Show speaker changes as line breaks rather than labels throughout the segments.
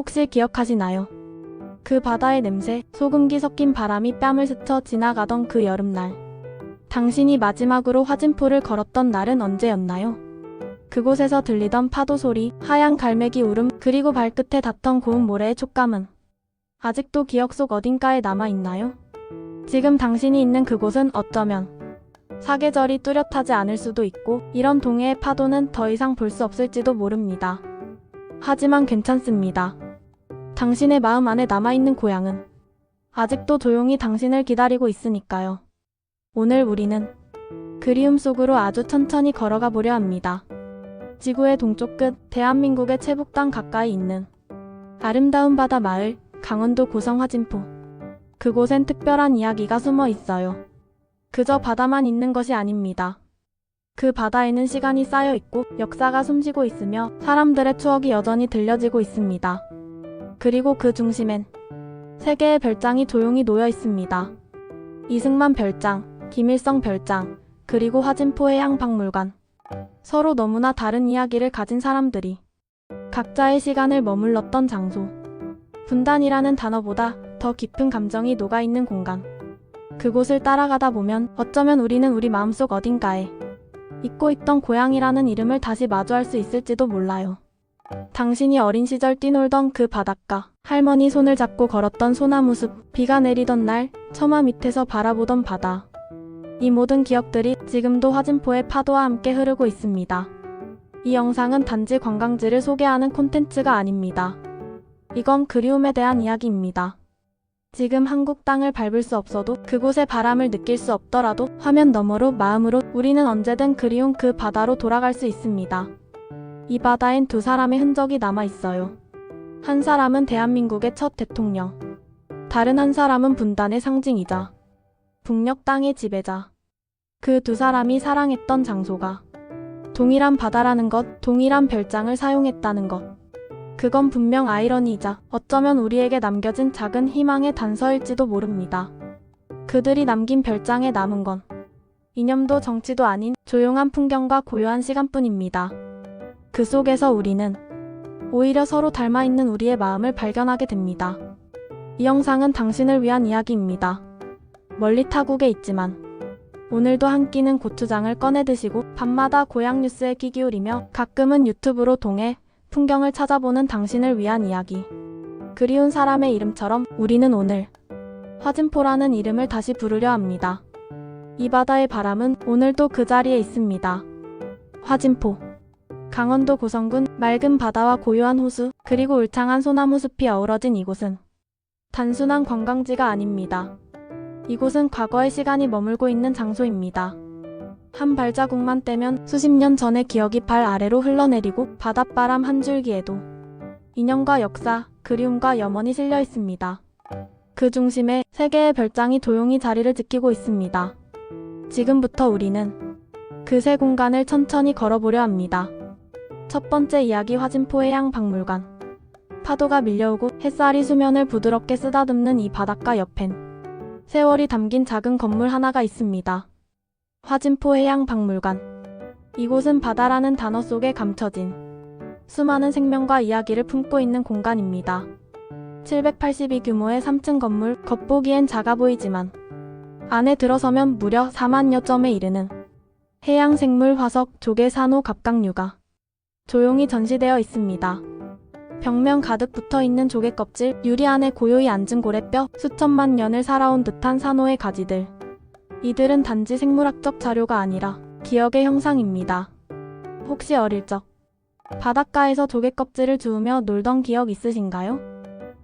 혹시 기억하시나요? 그 바다의 냄새, 소금기 섞인 바람이 뺨을 스쳐 지나가던 그 여름날. 당신이 마지막으로 화진포를 걸었던 날은 언제였나요? 그곳에서 들리던 파도 소리, 하얀 갈매기 울음, 그리고 발끝에 닿던 고운 모래의 촉감은 아직도 기억 속 어딘가에 남아있나요? 지금 당신이 있는 그곳은 어쩌면 사계절이 뚜렷하지 않을 수도 있고 이런 동해의 파도는 더 이상 볼 수 없을지도 모릅니다. 하지만 괜찮습니다. 당신의 마음 안에 남아있는 고향은 아직도 조용히 당신을 기다리고 있으니까요. 오늘 우리는 그리움 속으로 아주 천천히 걸어가 보려 합니다. 지구의 동쪽 끝, 대한민국의 최북단 가까이 있는 아름다운 바다 마을, 강원도 고성 화진포. 그곳엔 특별한 이야기가 숨어 있어요. 그저 바다만 있는 것이 아닙니다. 그 바다에는 시간이 쌓여 있고 역사가 숨쉬고 있으며 사람들의 추억이 여전히 들려지고 있습니다. 그리고 그 중심엔 세 개의 별장이 조용히 놓여 있습니다. 이승만 별장, 김일성 별장, 그리고 화진포 해양박물관. 서로 너무나 다른 이야기를 가진 사람들이 각자의 시간을 머물렀던 장소. 분단이라는 단어보다 더 깊은 감정이 녹아있는 공간. 그곳을 따라가다 보면 어쩌면 우리는 우리 마음속 어딘가에 잊고 있던 고향이라는 이름을 다시 마주할 수 있을지도 몰라요. 당신이 어린 시절 뛰놀던 그 바닷가, 할머니 손을 잡고 걸었던 소나무 숲, 비가 내리던 날 처마 밑에서 바라보던 바다. 이 모든 기억들이 지금도 화진포의 파도와 함께 흐르고 있습니다. 이 영상은 단지 관광지를 소개하는 콘텐츠가 아닙니다. 이건 그리움에 대한 이야기입니다. 지금 한국 땅을 밟을 수 없어도 그곳의 바람을 느낄 수 없더라도 화면 너머로 마음으로 우리는 언제든 그리운 그 바다로 돌아갈 수 있습니다. 이 바다엔 두 사람의 흔적이 남아 있어요. 한 사람은 대한민국의 첫 대통령. 다른 한 사람은 분단의 상징이자 북녘 땅의 지배자. 그 두 사람이 사랑했던 장소가 동일한 바다라는 것, 동일한 별장을 사용했다는 것. 그건 분명 아이러니이자 어쩌면 우리에게 남겨진 작은 희망의 단서일지도 모릅니다. 그들이 남긴 별장에 남은 건 이념도 정치도 아닌 조용한 풍경과 고요한 시간뿐입니다. 그 속에서 우리는 오히려 서로 닮아있는 우리의 마음을 발견하게 됩니다. 이 영상은 당신을 위한 이야기입니다. 멀리 타국에 있지만 오늘도 한 끼는 고추장을 꺼내 드시고 밤마다 고향 뉴스에 귀 기울이며 가끔은 유튜브로 동해 풍경을 찾아보는 당신을 위한 이야기. 그리운 사람의 이름처럼 우리는 오늘 화진포라는 이름을 다시 부르려 합니다. 이 바다의 바람은 오늘도 그 자리에 있습니다. 화진포. 강원도 고성군 맑은 바다와 고요한 호수 그리고 울창한 소나무 숲이 어우러진 이곳은 단순한 관광지가 아닙니다. 이곳은 과거의 시간이 머물고 있는 장소입니다. 한 발자국만 떼면 수십 년 전의 기억이 발 아래로 흘러내리고 바닷바람 한 줄기에도 인연과 역사, 그리움과 염원이 실려 있습니다. 그 중심에 세 개의 별장이 조용히 자리를 지키고 있습니다. 지금부터 우리는 그 세 공간을 천천히 걸어보려 합니다. 첫 번째 이야기 화진포 해양박물관. 파도가 밀려오고 햇살이 수면을 부드럽게 쓰다듬는 이 바닷가 옆엔 세월이 담긴 작은 건물 하나가 있습니다. 화진포 해양박물관. 이곳은 바다라는 단어 속에 감춰진 수많은 생명과 이야기를 품고 있는 공간입니다. 782 규모의 3층 건물, 겉보기엔 작아 보이지만 안에 들어서면 무려 4만여 점에 이르는 해양생물, 화석, 조개, 산호, 갑각류가 조용히 전시되어 있습니다. 벽면 가득 붙어있는 조개 껍질, 유리 안에 고요히 앉은 고래뼈, 수천만 년을 살아온 듯한 산호의 가지들. 이들은 단지 생물학적 자료가 아니라 기억의 형상입니다. 혹시 어릴 적 바닷가에서 조개 껍질을 주우며 놀던 기억 있으신가요?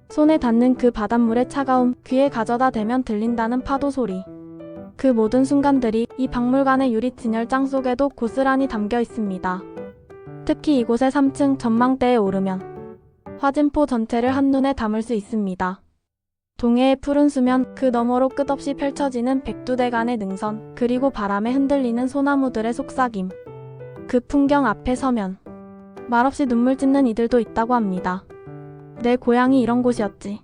손에 닿는 그 바닷물의 차가움, 귀에 가져다 대면 들린다는 파도 소리. 그 모든 순간들이 이 박물관의 유리 진열장 속에도 고스란히 담겨 있습니다. 특히 이곳의 3층 전망대에 오르면 화진포 전체를 한눈에 담을 수 있습니다. 동해의 푸른 수면, 그 너머로 끝없이 펼쳐지는 백두대간의 능선, 그리고 바람에 흔들리는 소나무들의 속삭임. 그 풍경 앞에 서면 말없이 눈물 짓는 이들도 있다고 합니다. 내 고향이 이런 곳이었지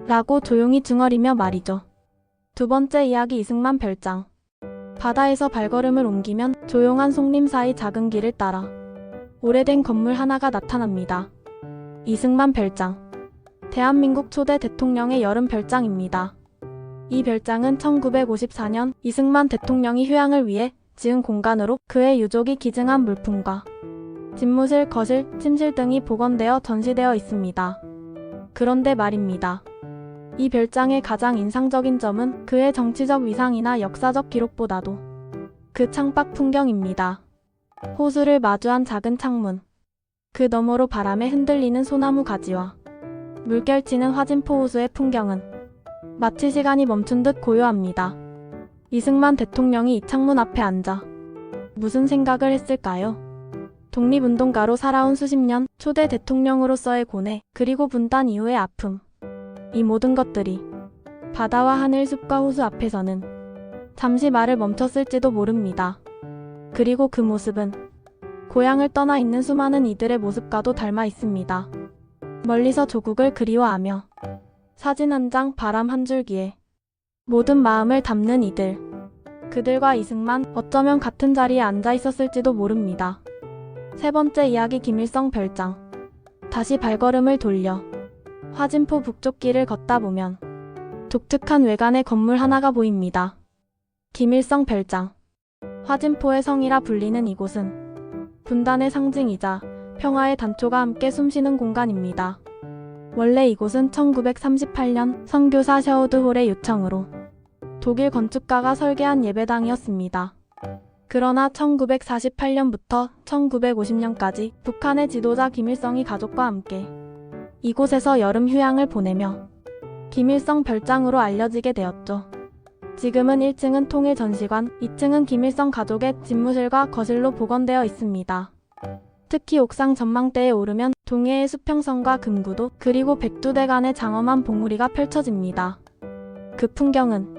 라고 조용히 중얼이며 말이죠. 두 번째 이야기 이승만 별장. 바다에서 발걸음을 옮기면 조용한 송림 사이 작은 길을 따라 오래된 건물 하나가 나타납니다. 이승만 별장. 대한민국 초대 대통령의 여름 별장입니다. 이 별장은 1954년 이승만 대통령이 휴양을 위해 지은 공간으로 그의 유족이 기증한 물품과 집무실, 거실, 침실 등이 복원되어 전시되어 있습니다. 그런데 말입니다. 이 별장의 가장 인상적인 점은 그의 정치적 위상이나 역사적 기록보다도 그 창밖 풍경입니다. 호수를 마주한 작은 창문, 그 너머로 바람에 흔들리는 소나무 가지와 물결치는 화진포 호수의 풍경은 마치 시간이 멈춘 듯 고요합니다. 이승만 대통령이 이 창문 앞에 앉아 무슨 생각을 했을까요? 독립운동가로 살아온 수십 년, 초대 대통령으로서의 고뇌, 그리고 분단 이후의 아픔. 이 모든 것들이 바다와 하늘, 숲과 호수 앞에서는 잠시 말을 멈췄을지도 모릅니다. 그리고 그 모습은 고향을 떠나 있는 수많은 이들의 모습과도 닮아 있습니다. 멀리서 조국을 그리워하며 사진 한 장, 바람 한 줄기에 모든 마음을 담는 이들. 그들과 이승만 어쩌면 같은 자리에 앉아 있었을지도 모릅니다. 세 번째 이야기, 김일성 별장. 다시 발걸음을 돌려 화진포 북쪽 길을 걷다 보면 독특한 외관의 건물 하나가 보입니다. 김일성 별장. 화진포의 성이라 불리는 이곳은 분단의 상징이자 평화의 단초가 함께 숨쉬는 공간입니다. 원래 이곳은 1938년 선교사 셔우드홀의 요청으로 독일 건축가가 설계한 예배당이었습니다. 그러나 1948년부터 1950년까지 북한의 지도자 김일성이 가족과 함께 이곳에서 여름 휴양을 보내며 김일성 별장으로 알려지게 되었죠. 지금은 1층은 통일전시관, 2층은 김일성 가족의 집무실과 거실로 복원되어 있습니다. 특히 옥상 전망대에 오르면 동해의 수평선과 금구도 그리고 백두대 간의 장엄한 봉우리가 펼쳐집니다. 그 풍경은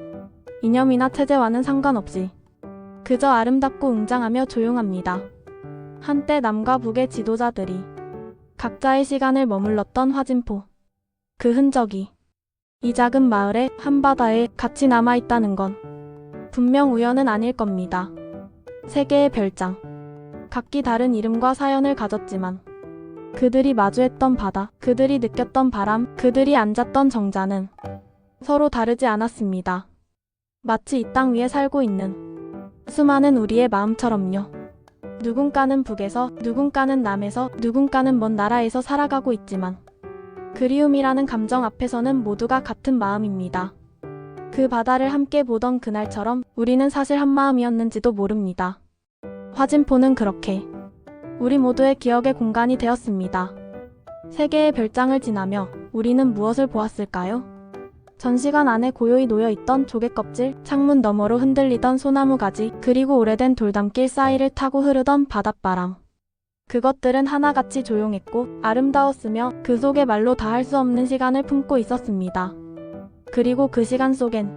이념이나 체제와는 상관없이 그저 아름답고 웅장하며 조용합니다. 한때 남과 북의 지도자들이 각자의 시간을 머물렀던 화진포. 그 흔적이 이 작은 마을의 한바다에 같이 남아있다는 건 분명 우연은 아닐 겁니다. 세 개의 별장. 각기 다른 이름과 사연을 가졌지만 그들이 마주했던 바다, 그들이 느꼈던 바람, 그들이 앉았던 정자는 서로 다르지 않았습니다. 마치 이 땅 위에 살고 있는 수많은 우리의 마음처럼요. 누군가는 북에서, 누군가는 남에서, 누군가는 먼 나라에서 살아가고 있지만 그리움이라는 감정 앞에서는 모두가 같은 마음입니다. 그 바다를 함께 보던 그날처럼 우리는 사실 한 마음이었는지도 모릅니다. 화진포는 그렇게 우리 모두의 기억의 공간이 되었습니다. 세 개의 별장을 지나며 우리는 무엇을 보았을까요? 전시관 안에 고요히 놓여있던 조개껍질, 창문 너머로 흔들리던 소나무 가지, 그리고 오래된 돌담길 사이를 타고 흐르던 바닷바람. 그것들은 하나같이 조용했고 아름다웠으며 그 속에 말로 다 할 수 없는 시간을 품고 있었습니다. 그리고 그 시간 속엔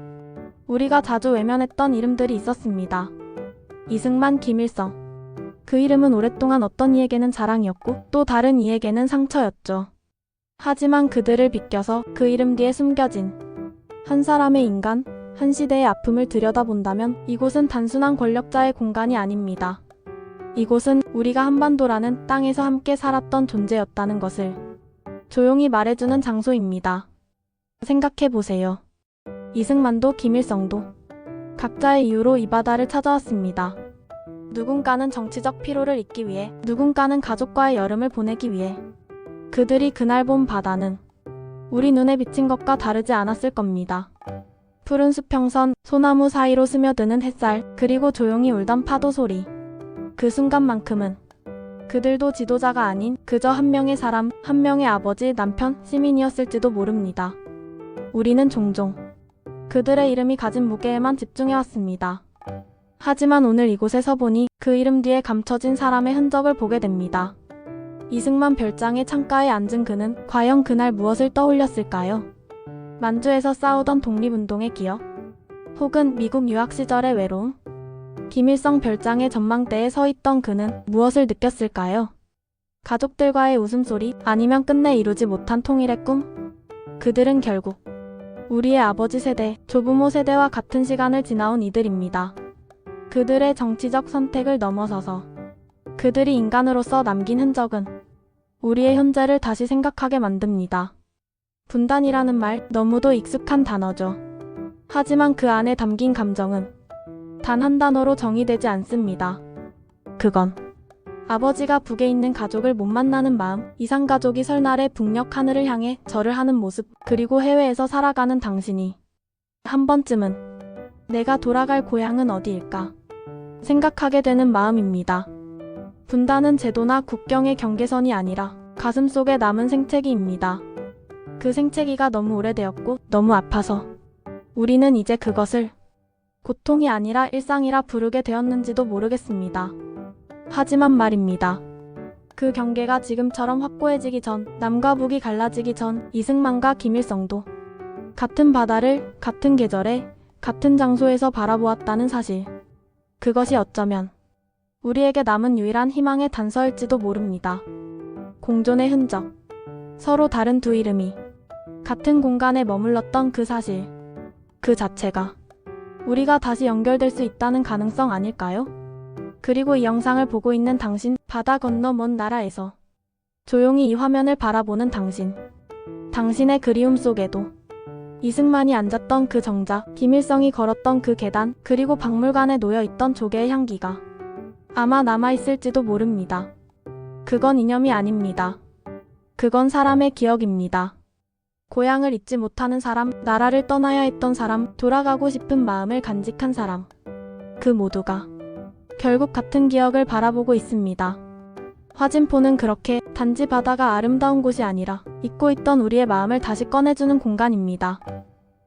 우리가 자주 외면했던 이름들이 있었습니다. 이승만, 김일성. 그 이름은 오랫동안 어떤 이에게는 자랑이었고 또 다른 이에게는 상처였죠. 하지만 그들을 비껴서 그 이름 뒤에 숨겨진 한 사람의 인간, 한 시대의 아픔을 들여다본다면 이곳은 단순한 권력자의 공간이 아닙니다. 이곳은 우리가 한반도라는 땅에서 함께 살았던 존재였다는 것을 조용히 말해주는 장소입니다. 생각해보세요. 이승만도 김일성도 각자의 이유로 이 바다를 찾아왔습니다. 누군가는 정치적 피로를 잊기 위해, 누군가는 가족과의 여름을 보내기 위해. 그들이 그날 본 바다는 우리 눈에 비친 것과 다르지 않았을 겁니다. 푸른 수평선, 소나무 사이로 스며드는 햇살, 그리고 조용히 울던 파도 소리. 그 순간만큼은 그들도 지도자가 아닌 그저 한 명의 사람, 한 명의 아버지, 남편, 시민이었을지도 모릅니다. 우리는 종종 그들의 이름이 가진 무게에만 집중해왔습니다. 하지만 오늘 이곳에 서보니 그 이름 뒤에 감춰진 사람의 흔적을 보게 됩니다. 이승만 별장의 창가에 앉은 그는 과연 그날 무엇을 떠올렸을까요? 만주에서 싸우던 독립운동의 기억? 혹은 미국 유학 시절의 외로움? 김일성 별장의 전망대에 서 있던 그는 무엇을 느꼈을까요? 가족들과의 웃음소리, 아니면 끝내 이루지 못한 통일의 꿈? 그들은 결국 우리의 아버지 세대, 조부모 세대와 같은 시간을 지나온 이들입니다. 그들의 정치적 선택을 넘어서서 그들이 인간으로서 남긴 흔적은 우리의 현재를 다시 생각하게 만듭니다. 분단이라는 말 너무도 익숙한 단어죠. 하지만 그 안에 담긴 감정은 단 한 단어로 정의되지 않습니다. 그건 아버지가 북에 있는 가족을 못 만나는 마음, 이상가족이 설날에 북녘 하늘을 향해 절을 하는 모습, 그리고 해외에서 살아가는 당신이 한 번쯤은 내가 돌아갈 고향은 어디일까 생각하게 되는 마음입니다. 분단은 제도나 국경의 경계선이 아니라 가슴속에 남은 생채기입니다. 그 생채기가 너무 오래되었고 너무 아파서 우리는 이제 그것을 고통이 아니라 일상이라 부르게 되었는지도 모르겠습니다. 하지만 말입니다. 그 경계가 지금처럼 확고해지기 전, 남과 북이 갈라지기 전 이승만과 김일성도 같은 바다를 같은 계절에 같은 장소에서 바라보았다는 사실. 그것이 어쩌면 우리에게 남은 유일한 희망의 단서일지도 모릅니다. 공존의 흔적. 서로 다른 두 이름이 같은 공간에 머물렀던 그 사실. 그 자체가 우리가 다시 연결될 수 있다는 가능성 아닐까요? 그리고 이 영상을 보고 있는 당신, 바다 건너 먼 나라에서 조용히 이 화면을 바라보는 당신. 당신의 그리움 속에도 이승만이 앉았던 그 정자, 김일성이 걸었던 그 계단, 그리고 박물관에 놓여있던 조개의 향기가 아마 남아있을지도 모릅니다. 그건 이념이 아닙니다. 그건 사람의 기억입니다. 고향을 잊지 못하는 사람, 나라를 떠나야 했던 사람, 돌아가고 싶은 마음을 간직한 사람. 그 모두가 결국 같은 기억을 바라보고 있습니다. 화진포는 그렇게 단지 바다가 아름다운 곳이 아니라 잊고 있던 우리의 마음을 다시 꺼내주는 공간입니다.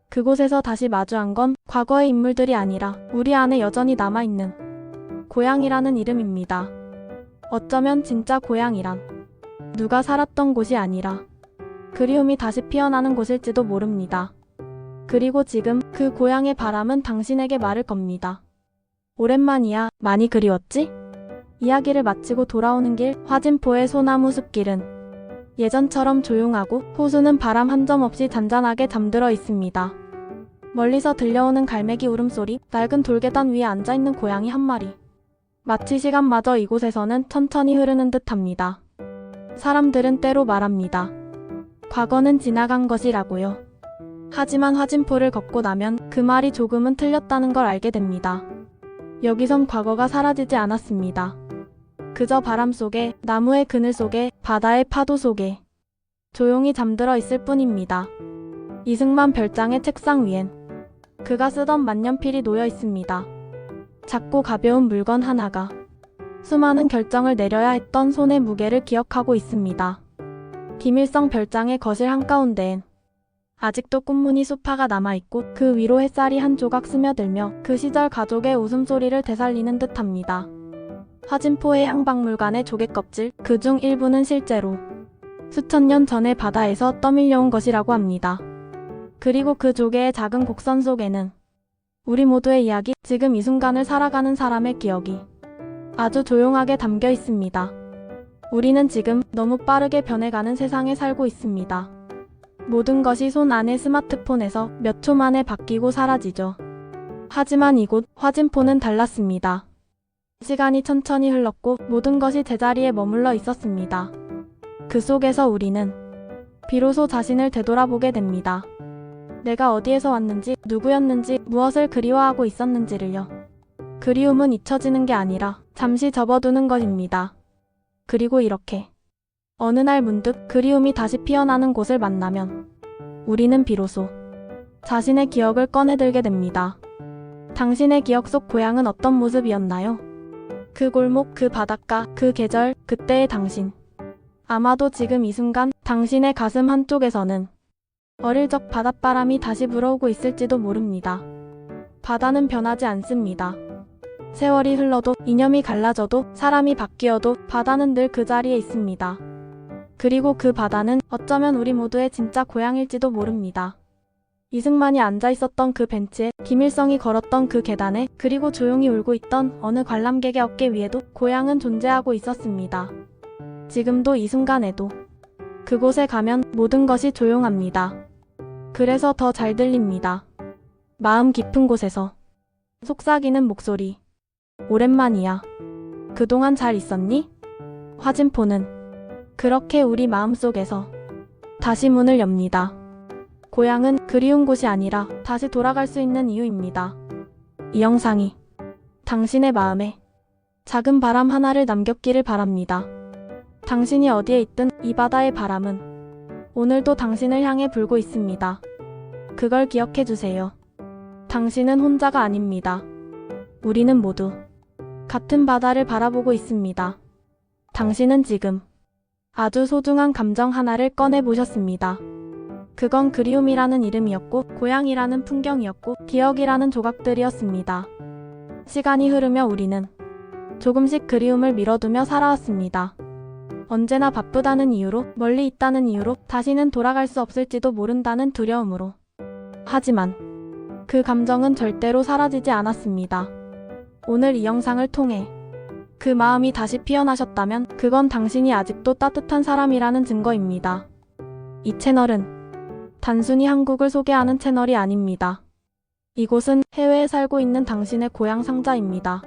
그곳에서 다시 마주한 건 과거의 인물들이 아니라 우리 안에 여전히 남아있는 고향이라는 이름입니다. 어쩌면 진짜 고향이란 누가 살았던 곳이 아니라 그리움이 다시 피어나는 곳일지도 모릅니다. 그리고 지금 그 고향의 바람은 당신에게 말을 겁니다. 오랜만이야. 많이 그리웠지? 이야기를 마치고 돌아오는 길, 화진포의 소나무 숲길은 예전처럼 조용하고 호수는 바람 한 점 없이 잔잔하게 잠들어 있습니다. 멀리서 들려오는 갈매기 울음소리, 낡은 돌계단 위에 앉아있는 고양이 한 마리. 마치 시간마저 이곳에서는 천천히 흐르는 듯합니다. 사람들은 때로 말합니다. 과거는 지나간 것이라고요. 하지만 화진포를 걷고 나면 그 말이 조금은 틀렸다는 걸 알게 됩니다. 여기선 과거가 사라지지 않았습니다. 그저 바람 속에, 나무의 그늘 속에, 바다의 파도 속에 조용히 잠들어 있을 뿐입니다. 이승만 별장의 책상 위엔 그가 쓰던 만년필이 놓여 있습니다. 작고 가벼운 물건 하나가 수많은 결정을 내려야 했던 손의 무게를 기억하고 있습니다. 김일성 별장의 거실 한가운데엔 아직도 꽃무늬 수파가 남아있고 그 위로 햇살이 한 조각 스며들며 그 시절 가족의 웃음소리를 되살리는 듯합니다. 화진포의 향박물관의 조개껍질, 그중 일부는 실제로 수천 년 전의 바다에서 떠밀려온 것이라고 합니다. 그리고 그 조개의 작은 곡선 속에는 우리 모두의 이야기, 지금 이 순간을 살아가는 사람의 기억이 아주 조용하게 담겨 있습니다. 우리는 지금 너무 빠르게 변해가는 세상에 살고 있습니다. 모든 것이 손 안의 스마트폰에서 몇 초 만에 바뀌고 사라지죠. 하지만 이곳 화진포는 달랐습니다. 시간이 천천히 흘렀고 모든 것이 제자리에 머물러 있었습니다. 그 속에서 우리는 비로소 자신을 되돌아보게 됩니다. 내가 어디에서 왔는지, 누구였는지, 무엇을 그리워하고 있었는지를요. 그리움은 잊혀지는 게 아니라 잠시 접어두는 것입니다. 그리고 이렇게 어느 날 문득 그리움이 다시 피어나는 곳을 만나면 우리는 비로소 자신의 기억을 꺼내들게 됩니다. 당신의 기억 속 고향은 어떤 모습이었나요? 그 골목, 그 바닷가, 그 계절, 그때의 당신. 아마도 지금 이 순간 당신의 가슴 한쪽에서는 어릴 적 바닷바람이 다시 불어오고 있을지도 모릅니다. 바다는 변하지 않습니다. 세월이 흘러도, 이념이 갈라져도, 사람이 바뀌어도 바다는 늘 그 자리에 있습니다. 그리고 그 바다는 어쩌면 우리 모두의 진짜 고향일지도 모릅니다. 이승만이 앉아 있었던 그 벤치에, 김일성이 걸었던 그 계단에, 그리고 조용히 울고 있던 어느 관람객의 어깨 위에도 고향은 존재하고 있었습니다. 지금도 이 순간에도 그곳에 가면 모든 것이 조용합니다. 그래서 더 잘 들립니다. 마음 깊은 곳에서 속삭이는 목소리. 오랜만이야. 그동안 잘 있었니? 화진포는 그렇게 우리 마음속에서 다시 문을 엽니다. 고향은 그리운 곳이 아니라 다시 돌아갈 수 있는 이유입니다. 이 영상이 당신의 마음에 작은 바람 하나를 남겼기를 바랍니다. 당신이 어디에 있든 이 바다의 바람은 오늘도 당신을 향해 불고 있습니다. 그걸 기억해 주세요. 당신은 혼자가 아닙니다. 우리는 모두 같은 바다를 바라보고 있습니다. 당신은 지금 아주 소중한 감정 하나를 꺼내 보셨습니다. 그건 그리움이라는 이름이었고, 고향이라는 풍경이었고, 기억이라는 조각들이었습니다. 시간이 흐르며 우리는 조금씩 그리움을 미뤄두며 살아왔습니다. 언제나 바쁘다는 이유로, 멀리 있다는 이유로, 다시는 돌아갈 수 없을지도 모른다는 두려움으로. 하지만 그 감정은 절대로 사라지지 않았습니다. 오늘 이 영상을 통해 그 마음이 다시 피어나셨다면 그건 당신이 아직도 따뜻한 사람이라는 증거입니다. 이 채널은 단순히 한국을 소개하는 채널이 아닙니다. 이곳은 해외에 살고 있는 당신의 고향 상자입니다.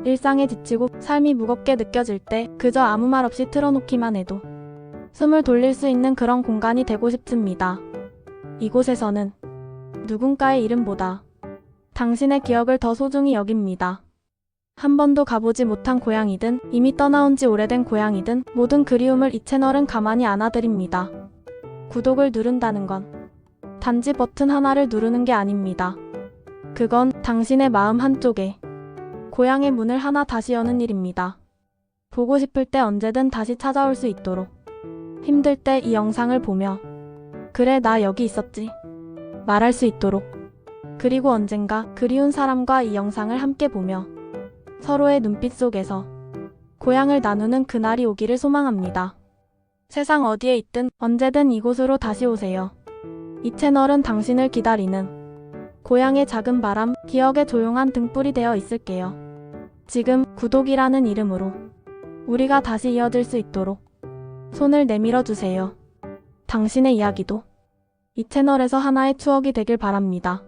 일상에 지치고 삶이 무겁게 느껴질 때 그저 아무 말 없이 틀어놓기만 해도 숨을 돌릴 수 있는 그런 공간이 되고 싶습니다. 이곳에서는 누군가의 이름보다 당신의 기억을 더 소중히 여깁니다. 한 번도 가보지 못한 고향이든 이미 떠나온 지 오래된 고향이든 모든 그리움을 이 채널은 가만히 안아드립니다. 구독을 누른다는 건 단지 버튼 하나를 누르는 게 아닙니다. 그건 당신의 마음 한쪽에 고향의 문을 하나 다시 여는 일입니다. 보고 싶을 때 언제든 다시 찾아올 수 있도록, 힘들 때 이 영상을 보며 그래 나 여기 있었지 말할 수 있도록, 그리고 언젠가 그리운 사람과 이 영상을 함께 보며 서로의 눈빛 속에서 고향을 나누는 그날이 오기를 소망합니다. 세상 어디에 있든 언제든 이곳으로 다시 오세요. 이 채널은 당신을 기다리는 고향의 작은 바람, 기억의 조용한 등불이 되어 있을게요. 지금 구독이라는 이름으로 우리가 다시 이어질 수 있도록 손을 내밀어 주세요. 당신의 이야기도 이 채널에서 하나의 추억이 되길 바랍니다.